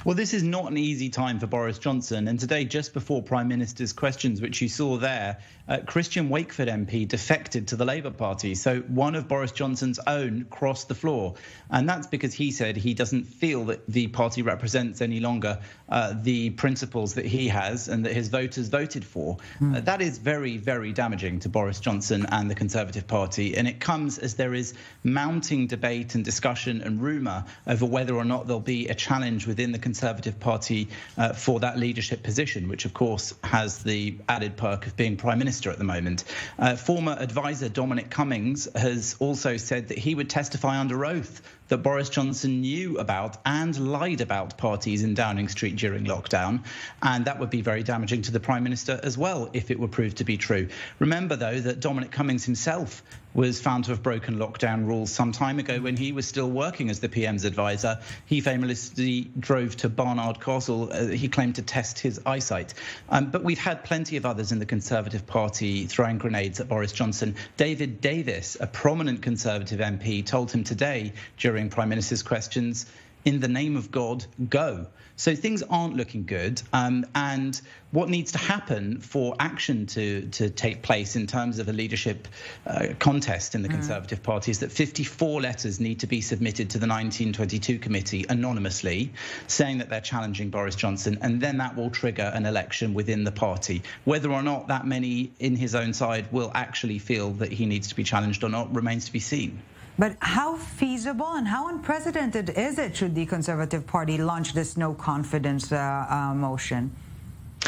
Well, this is not an easy time for Boris Johnson. And today, just before Prime Minister's questions, which you saw there, Christian Wakeford MP defected to the Labour Party. So one of Boris Johnson's own crossed the floor. And that's because he said he doesn't feel that the party represents any longer the principles that he has and that his voters voted for. That is very, very damaging to Boris Johnson and the Conservative Party. And it comes as there is mounting debate and discussion and rumour over whether or not there'll be a challenge within the Conservative Party for that leadership position, which of course has the added perk of being Prime Minister at the moment. Former advisor Dominic Cummings has also said that he would testify under oath that Boris Johnson knew about and lied about parties in Downing Street during lockdown. And that would be very damaging to the Prime Minister as well if it were proved to be true. Remember, though, that Dominic Cummings himself was found to have broken lockdown rules some time ago when he was still working as the PM's advisor. He famously drove to Barnard Castle. He claimed to test his eyesight. But we've had plenty of others in the Conservative Party throwing grenades at Boris Johnson. David Davis, a prominent Conservative MP, told him today during Prime Minister's questions, "In the name of God, go." So things aren't looking good. And what needs to happen for action to take place in terms of a leadership contest in the Conservative Party is that 54 letters need to be submitted to the 1922 committee anonymously, saying that they're challenging Boris Johnson, and then that will trigger an election within the party. Whether or not that many in his own side will actually feel that he needs to be challenged or not remains to be seen. But how feasible and how unprecedented is it should the Conservative Party launch this no confidence motion?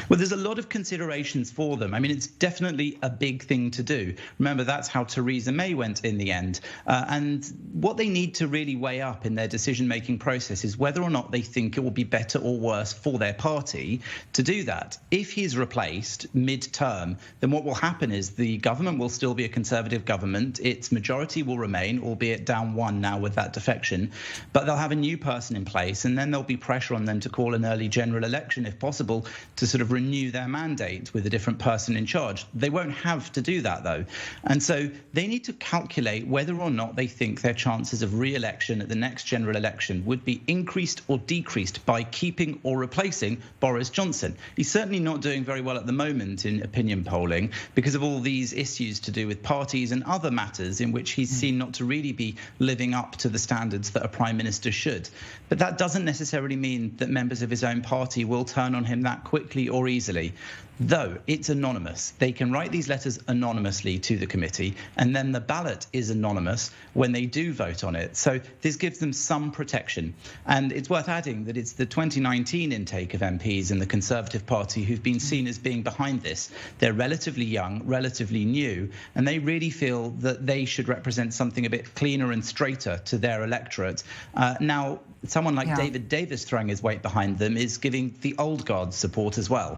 Well, there's a lot of considerations for them. I mean, it's definitely a big thing to do. Remember, that's how Theresa May went in the end. And what they need to really weigh up in their decision-making process is whether or not they think it will be better or worse for their party to do that. If he's replaced mid-term, then what will happen is the government will still be a Conservative government. Its majority will remain, albeit down one now with that defection. But they'll have a new person in place, and then there'll be pressure on them to call an early general election, if possible, to sort of renew their mandate with a different person in charge. They won't have to do that, though. And so they need to calculate whether or not they think their chances of re-election at the next general election would be increased or decreased by keeping or replacing Boris Johnson. He's certainly not doing very well at the moment in opinion polling because of all these issues to do with parties and other matters in which he's seen not to really be living up to the standards that a prime minister should. But that doesn't necessarily mean that members of his own party will turn on him that quickly or easily, though it's anonymous. They can write these letters anonymously to the committee, and then the ballot is anonymous when they do vote on it. So this gives them some protection. And it's worth adding that it's the 2019 intake of MPs in the Conservative Party who've been seen as being behind this. They're relatively young, relatively new, and they really feel that they should represent something a bit cleaner and straighter to their electorate. Now, someone like David Davis throwing his weight behind them is giving the old guard support as well.